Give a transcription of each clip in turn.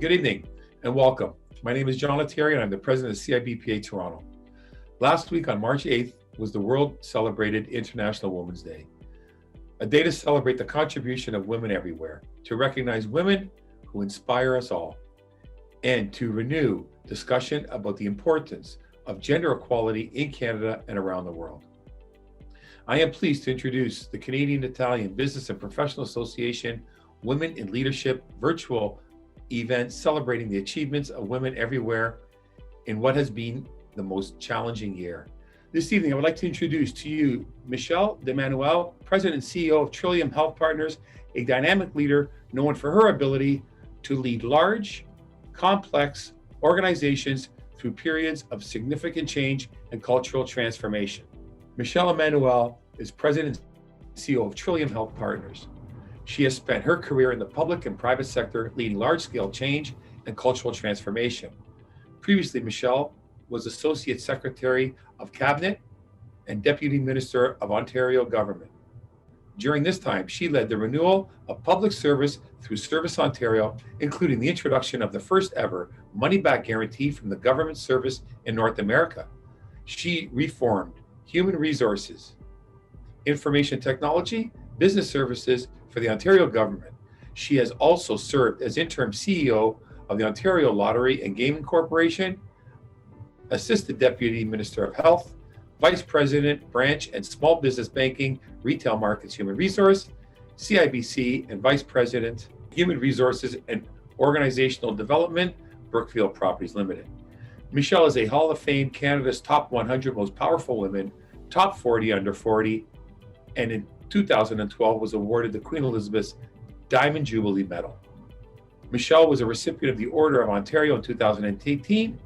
Good evening and welcome. My name is John Lettieri and I'm the president of CIBPA Toronto. Last week on March 8th was the world celebrated International Women's Day, a day to celebrate the contribution of women everywhere, to recognize women who inspire us all, and to renew discussion about the importance of gender equality in Canada and around the world. I am pleased to introduce the Canadian Italian Business and Professional Association Women in Leadership virtual event celebrating the achievements of women everywhere in what has been the most challenging year. This evening, I would like to introduce to you Michelle DiEmanuele, President and CEO of Trillium Health Partners, a dynamic leader known for her ability to lead large, complex organizations through periods of significant change and cultural transformation. Michelle DiEmanuele is President and CEO of Trillium Health Partners. She has spent her career in the public and private sector leading large-scale change and cultural transformation. Previously, Michelle was Associate Secretary of Cabinet and Deputy Minister of Ontario Government. During this time, she led the renewal of public service through Service Ontario, including the introduction of the first ever money-back guarantee from the government service in North America. She reformed human resources, information technology, business services for the Ontario government. She has also served as interim CEO of the Ontario Lottery and Gaming Corporation, Assistant Deputy Minister of Health, Vice President, Branch and Small Business Banking, Retail Markets Human Resource, CIBC, and Vice President, Human Resources and Organizational Development, Brookfield Properties Limited. Michelle is a Hall of Fame Canada's top 100 most powerful women, top 40 under 40, and in 2012 was awarded the Queen Elizabeth's Diamond Jubilee Medal. Michelle was a recipient of the Order of Ontario in 2018.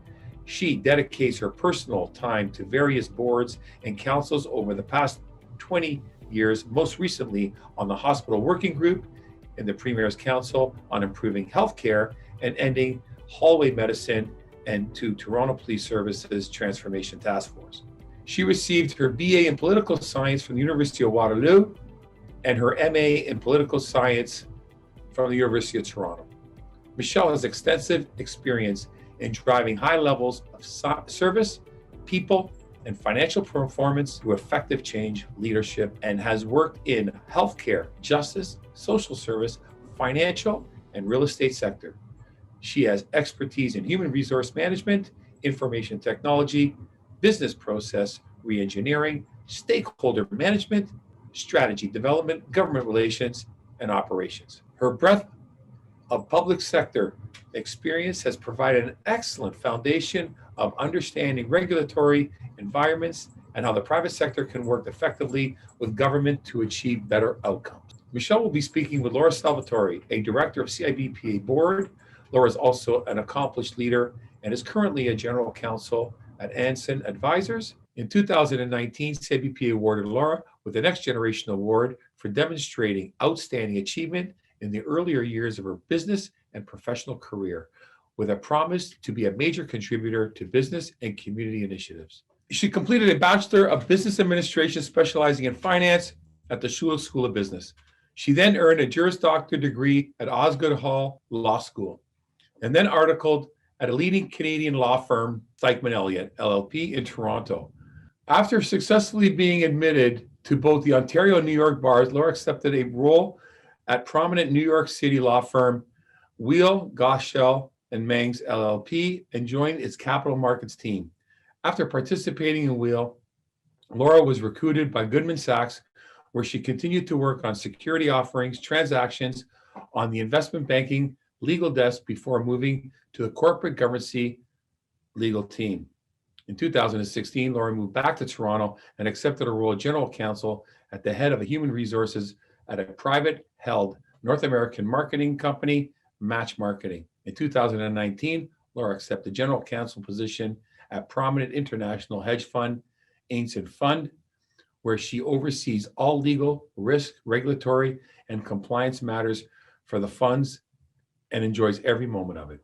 She dedicates her personal time to various boards and councils over the past 20 years, most recently on the Hospital Working Group and the Premier's Council on Improving Healthcare and Ending Hallway Medicine, and to Toronto Police Services Transformation Task Force. She received her BA in Political Science from the University of Waterloo and her MA in Political Science from the University of Toronto. Michelle has extensive experience in driving high levels of service, people, and financial performance through effective change leadership, and has worked in healthcare, justice, social service, financial, and real estate sector. She has expertise in human resource management, information technology, business process reengineering, stakeholder management, strategy development, government relations, and operations. Her breadth of public sector experience has provided an excellent foundation of understanding regulatory environments and how the private sector can work effectively with government to achieve better outcomes. Michelle will be speaking with Laura Salvatori, a director of CIBPA board. Laura is also an accomplished leader and is currently a general counsel at Anson Advisors. In 2019, CIBPA awarded Laura with the Next Generation Award for demonstrating outstanding achievement in the earlier years of her business and professional career, with a promise to be a major contributor to business and community initiatives. She completed a Bachelor of Business Administration specializing in finance at the Schulich School of Business. She then earned a Juris Doctor degree at Osgoode Hall Law School, and then articled at a leading Canadian law firm, Stikeman Elliott, LLP, in Toronto. After successfully being admitted to both the Ontario and New York bars, Laura accepted a role at prominent New York City law firm, Wheel, Goschel, and Mangs, LLP, and joined its capital markets team. After participating in Wheel, Laura was recruited by Goldman Sachs, where she continued to work on security offerings, transactions on the investment banking legal desk before moving to the corporate governance legal team. In 2016, Laura moved back to Toronto and accepted a role as general counsel at the head of human resources at a private held North American marketing company, Match Marketing. In 2019, Laura accepted general counsel position at prominent international hedge fund, Ainson Fund, where she oversees all legal, risk, regulatory, and compliance matters for the funds and enjoys every moment of it.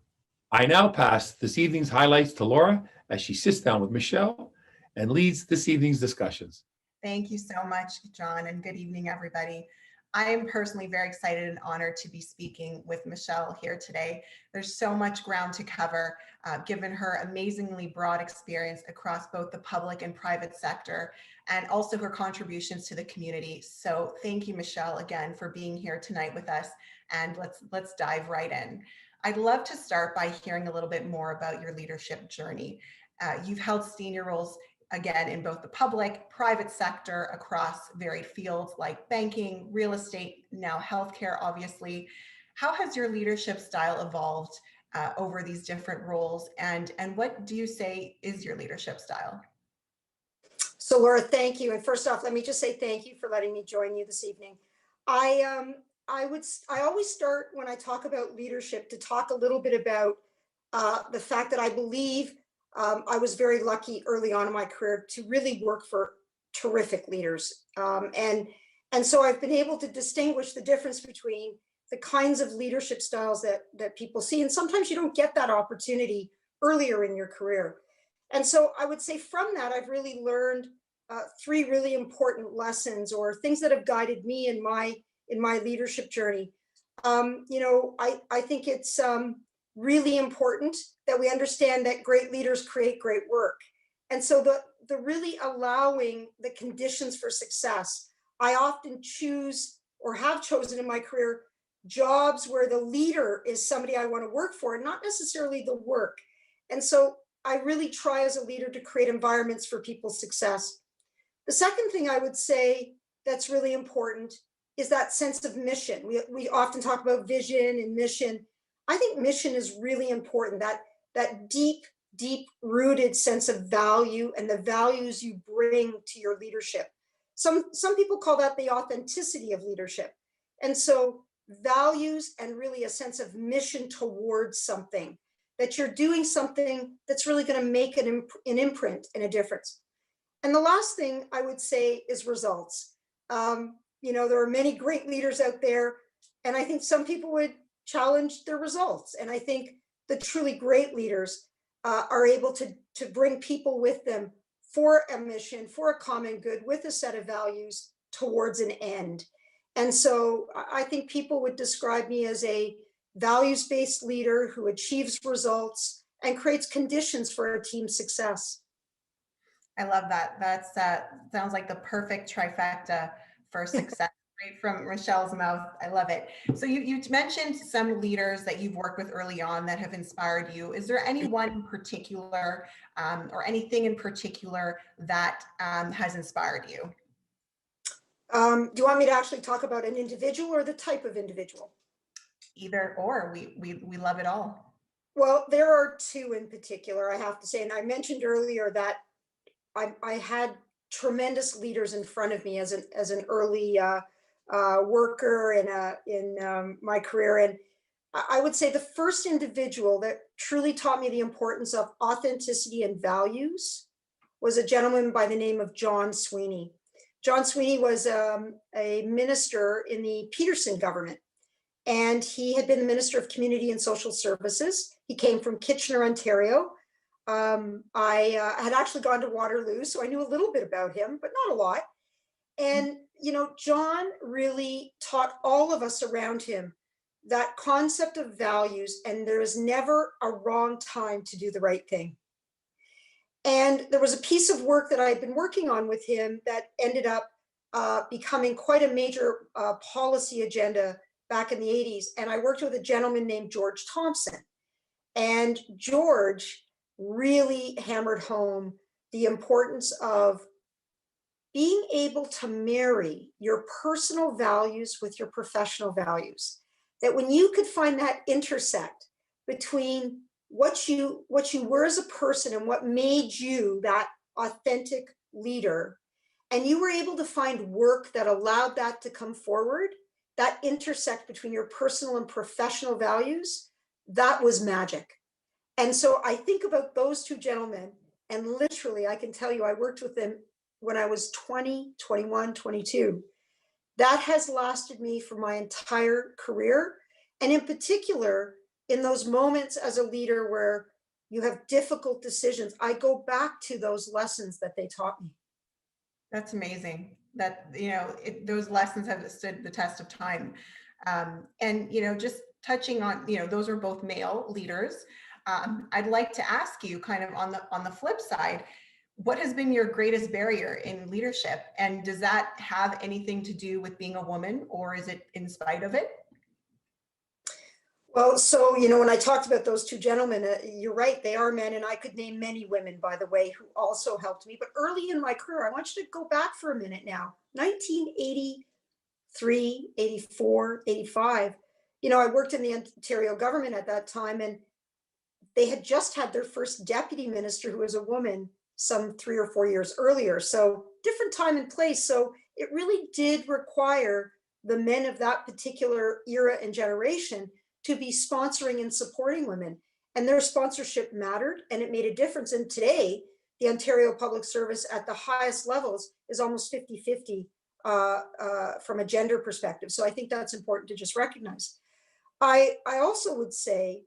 I now pass this evening's highlights to Laura as she sits down with Michelle and leads this evening's discussions. Thank you so much, John, and good evening, everybody. I am personally very excited and honored to be speaking with Michelle here today. There's so much ground to cover, given her amazingly broad experience across both the public and private sector, and also her contributions to the community. So thank you, Michelle, again, for being here tonight with us. And let's dive right in. I'd love to start by hearing a little bit more about your leadership journey. You've held senior roles again in both the public, private sector across varied fields like banking, real estate, now healthcare, obviously. How has your leadership style evolved over these different roles? And what do you say is your leadership style? So Laura, thank you. And first off, let me just say thank you for letting me join you this evening. I always start when I talk about leadership to talk a little bit about the fact that I believe I was very lucky early on in my career to really work for terrific leaders. And so I've been able to distinguish the difference between the kinds of leadership styles that people see. And sometimes you don't get that opportunity earlier in your career. And so I would say from that, I've really learned three really important lessons or things that have guided me in my leadership journey. I think it's really important that we understand that great leaders create great work. And so the really allowing the conditions for success, I often choose or have chosen in my career jobs where the leader is somebody I want to work for, and not necessarily the work. And so I really try as a leader to create environments for people's success. The second thing I would say that's really important is that sense of mission. We often talk about vision and mission. I think mission is really important, that deep rooted sense of value and the values you bring to your leadership. Some people call that the authenticity of leadership. And so values and really a sense of mission towards something, that you're doing something that's really going to make an imprint and a difference. And the last thing I would say is results. There are many great leaders out there, and I think some people would challenge their results. And I think the truly great leaders are able to bring people with them for a mission, for a common good, with a set of values towards an end. And so I think people would describe me as a values-based leader who achieves results and creates conditions for a team's success. I love that. That's sounds like the perfect trifecta for success. Right from Michelle's mouth. I love it. So you mentioned some leaders that you've worked with early on that have inspired you. Is there anyone in particular or anything in particular that has inspired you? Do you want me to actually talk about an individual or the type of individual? Either or. We love it all. Well, there are two in particular, I have to say. And I mentioned earlier that I had tremendous leaders in front of me as an early worker in my career. And I would say the first individual that truly taught me the importance of authenticity and values was a gentleman by the name of John Sweeney. John Sweeney was a minister in the Peterson government, and he had been the Minister of Community and Social Services. He came from Kitchener, Ontario. I had actually gone to Waterloo, so I knew a little bit about him, but not a lot. And, John really taught all of us around him that concept of values, and there is never a wrong time to do the right thing. And there was a piece of work that I had been working on with him that ended up becoming quite a major policy agenda back in the 80s. And I worked with a gentleman named George Thompson. And George really hammered home the importance of being able to marry your personal values with your professional values. That when you could find that intersect between what you were as a person and what made you that authentic leader, and you were able to find work that allowed that to come forward, that intersect between your personal and professional values, that was magic. And so I think about those two gentlemen, and literally I can tell you I worked with them when I was 20, 21, 22. That has lasted me for my entire career. And in particular, in those moments as a leader where you have difficult decisions, I go back to those lessons that they taught me. That's amazing. that, those lessons have stood the test of time. And, just touching on, those are both male leaders. I'd like to ask you kind of on the flip side, what has been your greatest barrier in leadership? And does that have anything to do with being a woman, or is it in spite of it? Well, so, when I talked about those two gentlemen, you're right, they are men, and I could name many women, by the way, who also helped me. But early in my career, I want you to go back for a minute now, 1983, 84, 85. I worked in the Ontario government at that time, and they had just had their first deputy minister who was a woman some 3 or 4 years earlier. So different time and place. So it really did require the men of that particular era and generation to be sponsoring and supporting women. And their sponsorship mattered, and it made a difference. And today, the Ontario Public Service at the highest levels is almost 50-50 from a gender perspective. So I think that's important to just recognize. I also would say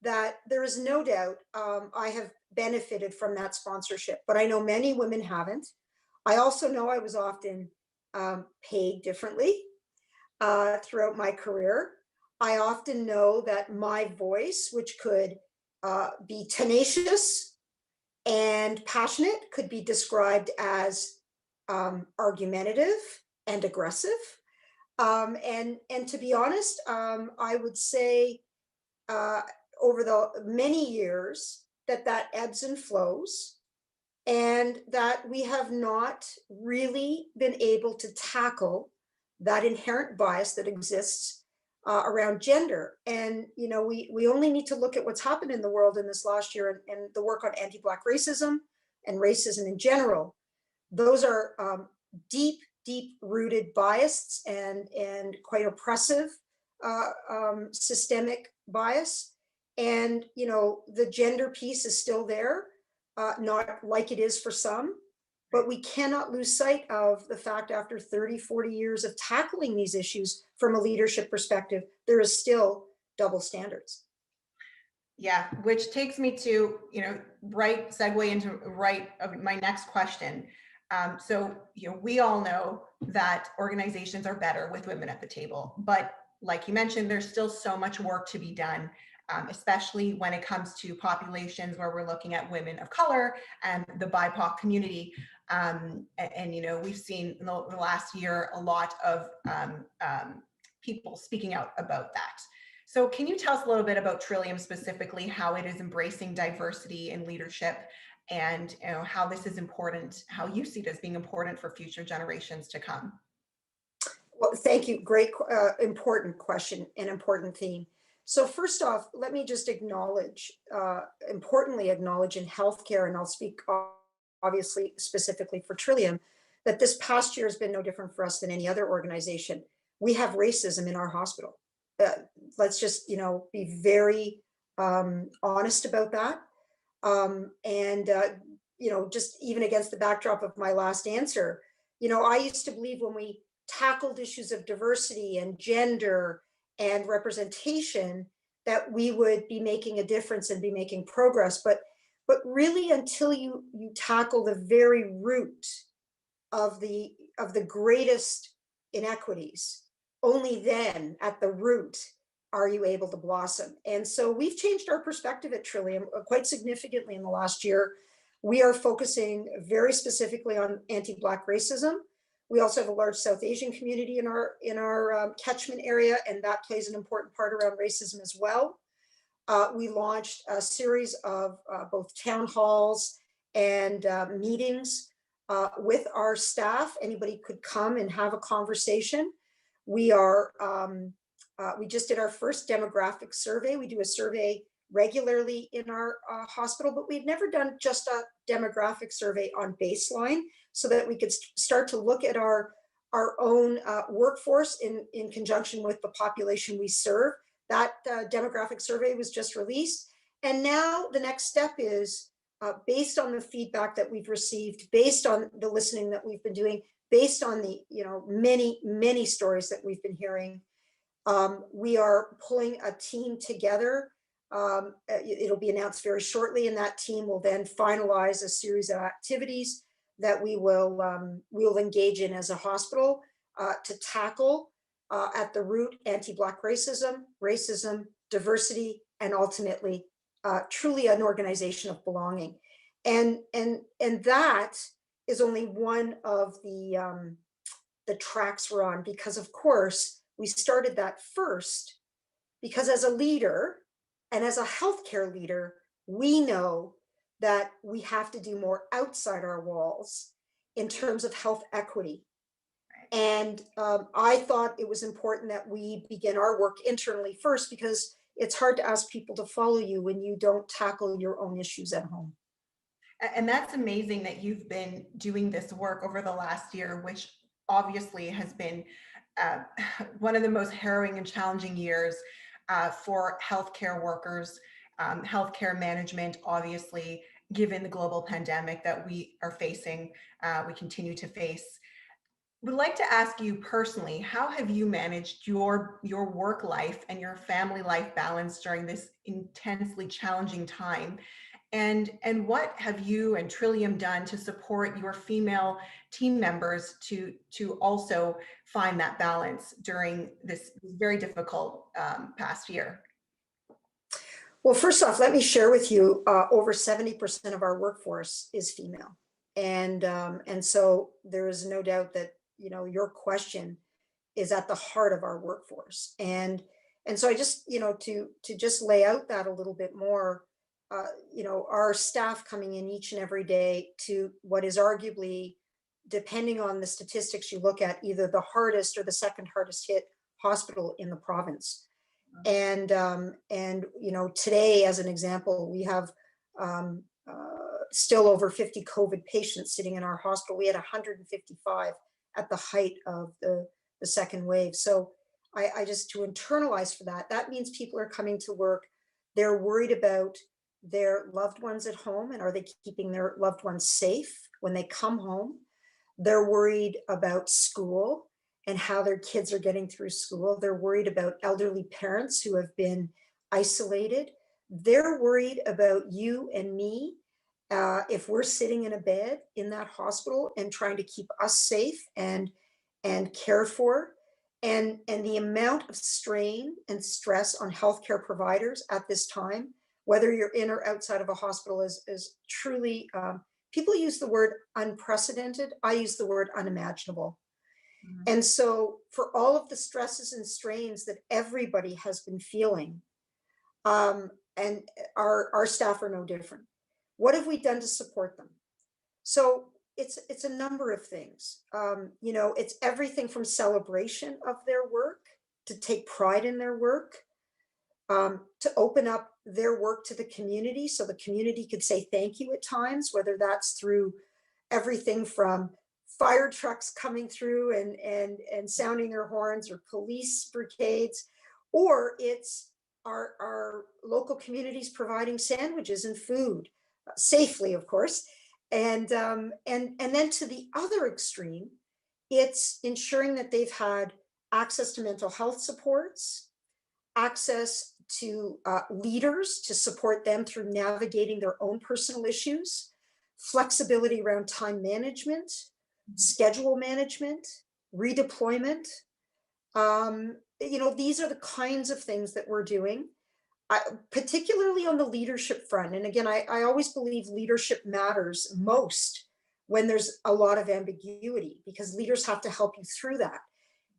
that there is no doubt I have benefited from that sponsorship, but I know many women haven't. I also know I was often paid differently throughout my career. I often know that my voice, which could be tenacious and passionate, could be described as argumentative and aggressive. And to be honest, I would say over the many years that ebbs and flows, and that we have not really been able to tackle that inherent bias that exists around gender. And we only need to look at what's happened in the world in this last year, and the work on anti-Black racism and racism in general. Those are deep rooted bias and quite oppressive systemic bias. And the gender piece is still there, not like it is for some, but we cannot lose sight of the fact after 30-40 years of tackling these issues from a leadership perspective, there is still double standards. Yeah, which takes me to, right segue into my next question. So, we all know that organizations are better with women at the table, but like you mentioned, there's still so much work to be done, especially when it comes to populations where we're looking at women of color and the BIPOC community. And we've seen in the last year a lot of people speaking out about that. So can you tell us a little bit about Trillium specifically, how it is embracing diversity in leadership, and how this is important, how you see it as being important for future generations to come? Well, thank you. Great, important question and important theme. So first off, let me just importantly acknowledge in healthcare, and I'll speak obviously specifically for Trillium, that this past year has been no different for us than any other organization. We have racism in our hospital. Let's just, be very honest about that. Just even against the backdrop of my last answer, I used to believe when we tackled issues of diversity and gender and representation that we would be making a difference and be making progress. But really, until you tackle the very root of the greatest inequities, only then at the root are you able to blossom. And so we've changed our perspective at Trillium quite significantly in the last year. We are focusing very specifically on anti-Black racism. We also have a large South Asian community in our catchment area, and that plays an important part around racism as well. We launched a series of both town halls and meetings with our staff. Anybody could come and have a conversation. We just did our first demographic survey. We do a survey regularly in our hospital, but we've never done just a demographic survey on baseline, so that we could start to look at our own workforce in conjunction with the population we serve. That demographic survey was just released. And now the next step is, based on the feedback that we've received, based on the listening that we've been doing, based on the many stories that we've been hearing, we are pulling a team together. It'll be announced very shortly, and that team will then finalize a series of activities that we'll engage in as a hospital to tackle at the root anti-Black racism, diversity, and ultimately truly an organization of belonging. And that is only one of the tracks we're on, because of course we started that first because as a leader and as a healthcare leader, we know that we have to do more outside our walls in terms of health equity. And I thought it was important that we begin our work internally first, because it's hard to ask people to follow you when you don't tackle your own issues at home. And that's amazing that you've been doing this work over the last year, which obviously has been one of the most harrowing and challenging years for healthcare workers, healthcare management, obviously, given the global pandemic that we are facing, we continue to face. Would like to ask you personally, how have you managed your work life and your family life balance during this intensely challenging time? And what have you and Trillium done to support your female team members to also find that balance during this very difficult past year? Well, first off, let me share with you, over 70% of our workforce is female. And so there is no doubt that, your question is at the heart of our workforce. And so I just, to just lay out that a little bit more, our staff coming in each and every day to what is arguably, depending on the statistics you look at, either the hardest or the second hardest hit hospital in the province. And today, as an example, we have still over 50 COVID patients sitting in our hospital. We had 155 at the height of the second wave. So I just, to internalize for that means people are coming to work. They're worried about their loved ones at home, and are they keeping their loved ones safe when they come home? They're worried about school and how their kids are getting through school. They're worried about elderly parents who have been isolated. They're worried about you and me if we're sitting in a bed in that hospital and trying to keep us safe and cared for. And the amount of strain and stress on healthcare providers at this time, whether you're in or outside of a hospital, is truly, people use the word unprecedented. I use the word unimaginable. Mm-hmm. And so for all of the stresses and strains that everybody has been feeling, and our staff are no different. What have we done to support them? So it's a number of things. It's everything from celebration of their work, to take pride in their work, to open up their work to the community so the community could say thank you at times, whether that's through everything from fire trucks coming through and sounding their horns, or police brigades, or it's our local communities providing sandwiches and food safely, of course. And then to the other extreme, it's ensuring that they've had access to mental health supports, access to leaders to support them through navigating their own personal issues, flexibility around time management, schedule management, redeployment. These are the kinds of things that we're doing, particularly on the leadership front. And again, I always believe leadership matters most when there's a lot of ambiguity, because leaders have to help you through that.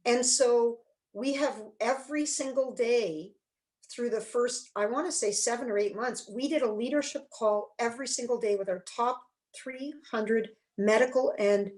And so we have every single day through the first, I want to say 7 or 8 months, we did a leadership call every single day with our top 300 medical and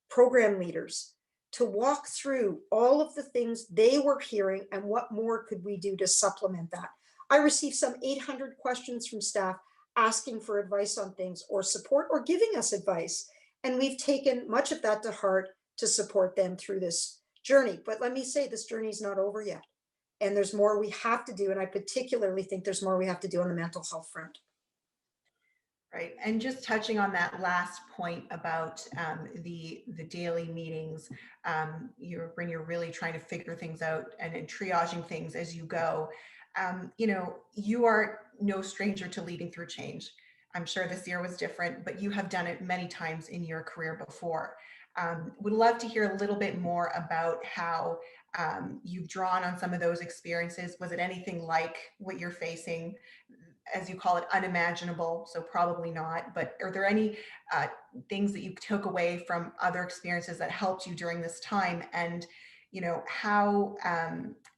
program leaders to walk through all of the things they were hearing and what more could we do to supplement that. I received some 800 questions from staff asking for advice on things, or support, or giving us advice. And we've taken much of that to heart to support them through this journey. But let me say, this journey is not over yet. And there's more we have to do. And I particularly think there's more we have to do on the mental health front. Right. And just touching on that last point about the daily meetings, when you're really trying to figure things out and triaging things as you go, you are no stranger to leading through change. I'm sure this year was different, but you have done it many times in your career before. Would love to hear a little bit more about how you've drawn on some of those experiences. Was it anything like what you're facing, as you call it, unimaginable? So probably not, but are there any things that you took away from other experiences that helped you during this time? And, you know, how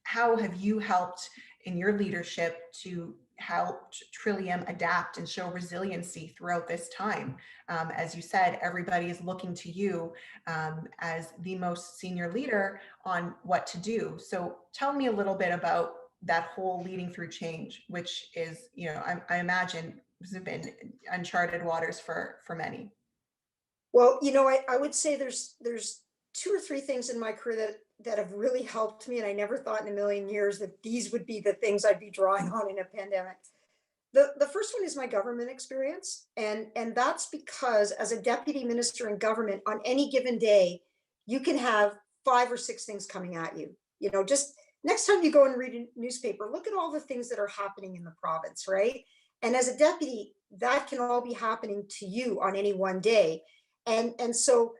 have you helped in your leadership to help Trillium adapt and show resiliency throughout this time? As you said, everybody is looking to you as the most senior leader on what to do. So tell me a little bit about that whole leading through change, which is, you know, I imagine has been uncharted waters for many. Well, you know, I would say there's two or three things in my career that have really helped me, and I never thought in a million years that these would be the things I'd be drawing on in a pandemic. The first one is my government experience, and that's because as a deputy minister in government, on any given day, you can have 5 or 6 things coming at you. You know, just next time you go and read a newspaper, look at all the things that are happening in the province, right? And as a deputy, that can all be happening to you on any one day. And so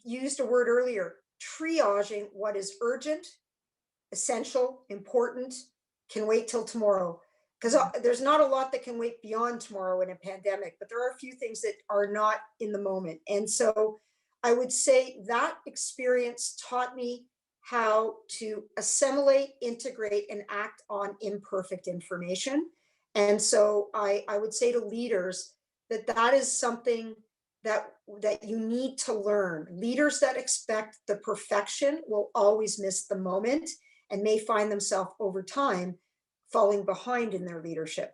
you used a word earlier, triaging what is urgent, essential, important, can wait till tomorrow. Because there's not a lot that can wait beyond tomorrow in a pandemic, but there are a few things that are not in the moment. And so I would say that experience taught me how to assimilate, integrate, and act on imperfect information. And so I would say to leaders that that is something that you need to learn. Leaders that expect the perfection will always miss the moment and may find themselves over time falling behind in their leadership.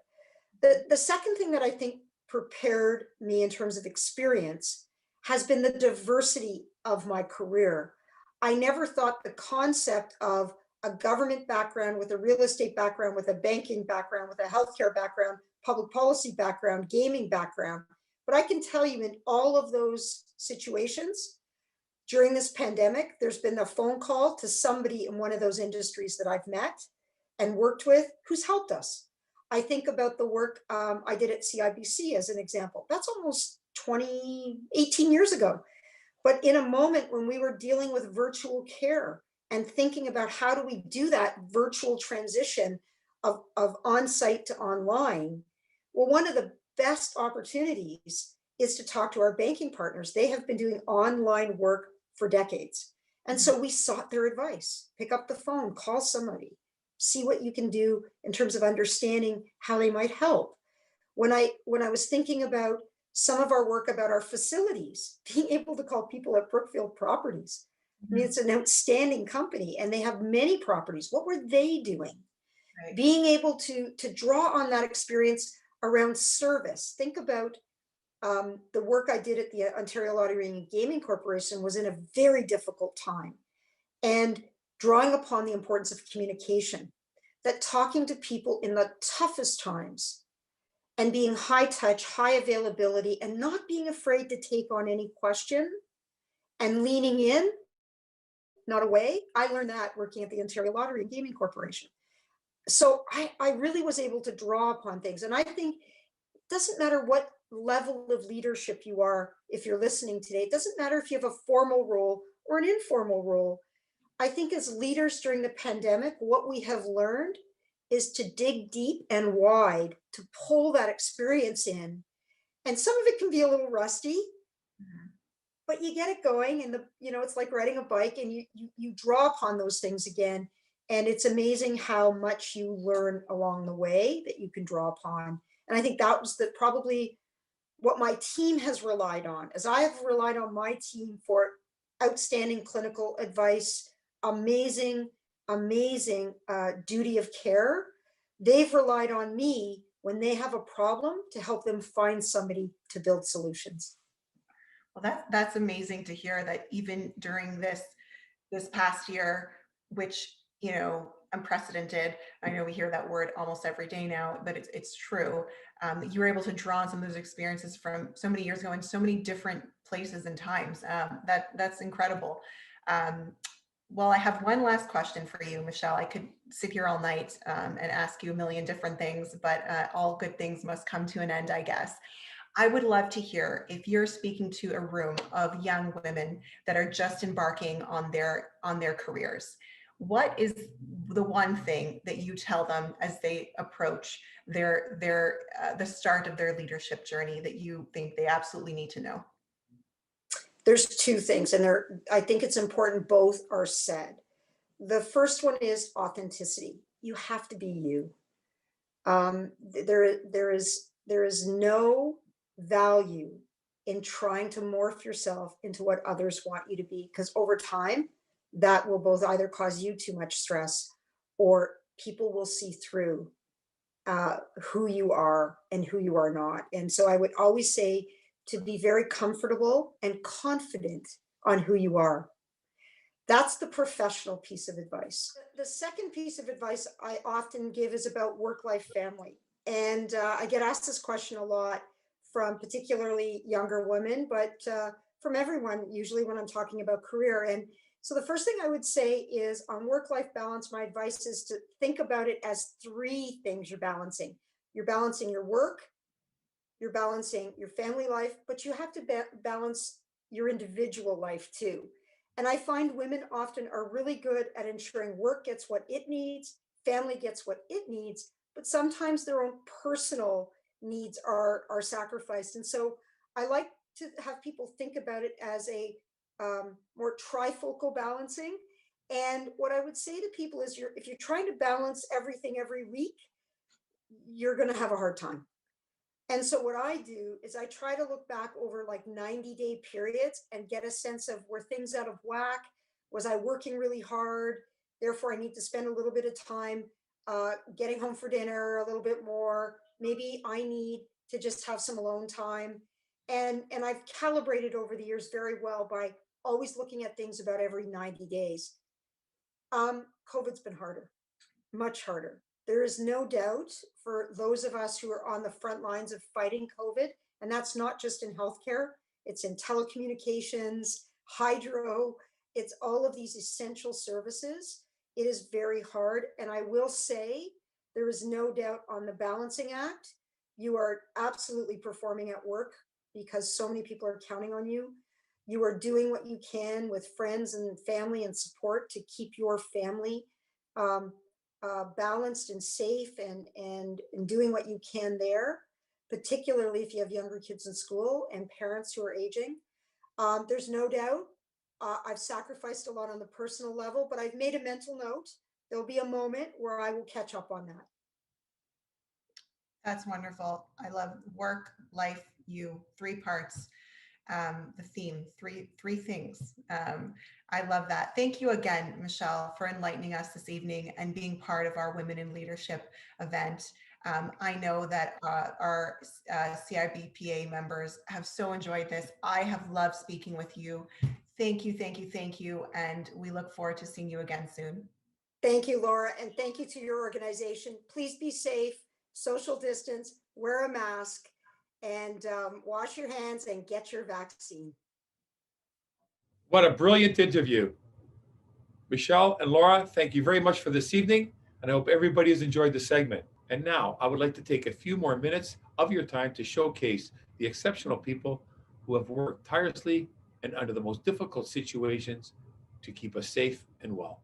The second thing that I think prepared me in terms of experience has been the diversity of my career. I never thought the concept of a government background with a real estate background, with a banking background, with a healthcare background, public policy background, gaming background. But I can tell you in all of those situations, during this pandemic, there's been a phone call to somebody in one of those industries that I've met and worked with who's helped us. I think about the work I did at CIBC as an example. That's almost 18 years ago. But in a moment when we were dealing with virtual care and thinking about how do we do that virtual transition of on-site to online, well, one of the best opportunities is to talk to our banking partners. They have been doing online work for decades. And so we sought their advice. Pick up the phone, call somebody, see what you can do in terms of understanding how they might help. When I was thinking about some of our work about our facilities, being able to call people at Brookfield Properties. I mean, it's an outstanding company and they have many properties. What were they doing? Right. Being able to draw on that experience around service. Think about the work I did at the Ontario Lottery and Gaming Corporation was in a very difficult time, and drawing upon the importance of communication, that talking to people in the toughest times and being high touch, high availability, and not being afraid to take on any question and leaning in, not away. I learned that working at the Ontario Lottery and Gaming Corporation. So I really was able to draw upon things. And I think it doesn't matter what level of leadership you are, if you're listening today, it doesn't matter if you have a formal role or an informal role. I think as leaders during the pandemic, what we have learned is to dig deep and wide, to pull that experience in. And some of it can be a little rusty, but you get it going, and it's like riding a bike, and you draw upon those things again. And it's amazing how much you learn along the way that you can draw upon. And I think that was probably what my team has relied on, as I have relied on my team for outstanding clinical advice, amazing duty of care. They've relied on me when they have a problem to help them find somebody to build solutions. Well, that's amazing to hear, that even during this past year, which, unprecedented. I know we hear that word almost every day now, but it's true. You were able to draw on some of those experiences from so many years ago in so many different places and times. That's incredible. Well, I have one last question for you, Michelle. I could sit here all night and ask you a million different things, but all good things must come to an end, I guess. I would love to hear if you're speaking to a room of young women that are just embarking on their careers. What is the one thing that you tell them as they approach the start of their leadership journey that you think they absolutely need to know? There's two things, and I think it's important both are said. The first one is authenticity. You have to be you. There is no value in trying to morph yourself into what others want you to be, because over time, that will both either cause you too much stress, or people will see through who you are and who you are not. And so I would always say to be very comfortable and confident on who you are. That's the professional piece of advice. The second piece of advice I often give is about work-life family. And I get asked this question a lot from particularly younger women, but from everyone, usually when I'm talking about career. And so the first thing I would say is on work-life balance, my advice is to think about it as three things you're balancing. You're balancing your work, you're balancing your family life, but you have to balance your individual life too. And I find women often are really good at ensuring work gets what it needs, family gets what it needs, but sometimes their own personal needs are sacrificed. And so I like to have people think about it as a more trifocal balancing. And what I would say to people is if you're trying to balance everything every week, you're going to have a hard time. And so what I do is I try to look back over like 90-day periods and get a sense of were things out of whack? Was I working really hard? Therefore, I need to spend a little bit of time getting home for dinner a little bit more. Maybe I need to just have some alone time. And I've calibrated over the years very well by always looking at things about every 90 days. COVID's been harder, much harder. There is no doubt for those of us who are on the front lines of fighting COVID, and that's not just in healthcare, it's in telecommunications, hydro, it's all of these essential services. It is very hard. And I will say, there is no doubt on the balancing act, you are absolutely performing at work because so many people are counting on you. You are doing what you can with friends and family and support to keep your family balanced and safe and doing what you can there, particularly if you have younger kids in school and parents who are aging. There's no doubt I've sacrificed a lot on the personal level, but I've made a mental note. There'll be a moment where I will catch up on that. That's wonderful. I love work, life, you, three parts. The theme, three things. I love that. Thank you again, Michelle, for enlightening us this evening and being part of our Women in Leadership event. I know that our CIBPA members have so enjoyed this. I have loved speaking with you. Thank you, thank you, thank you. And we look forward to seeing you again soon. Thank you, Laura. And thank you to your organization. Please be safe, social distance, wear a mask, and wash your hands and get your vaccine. What a brilliant interview. Michelle and Laura, thank you very much for this evening, and I hope everybody has enjoyed the segment. And now I would like to take a few more minutes of your time to showcase the exceptional people who have worked tirelessly and under the most difficult situations to keep us safe and well.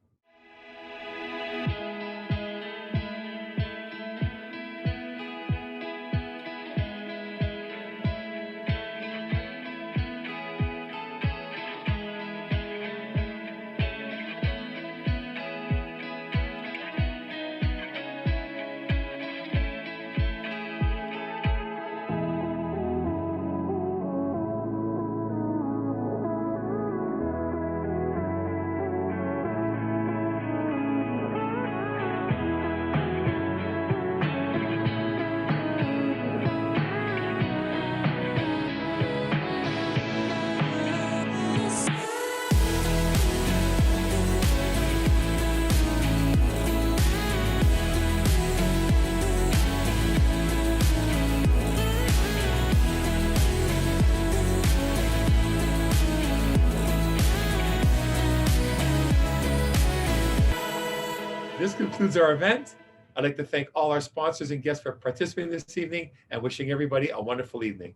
This concludes our event. I'd like to thank all our sponsors and guests for participating this evening and wishing everybody a wonderful evening.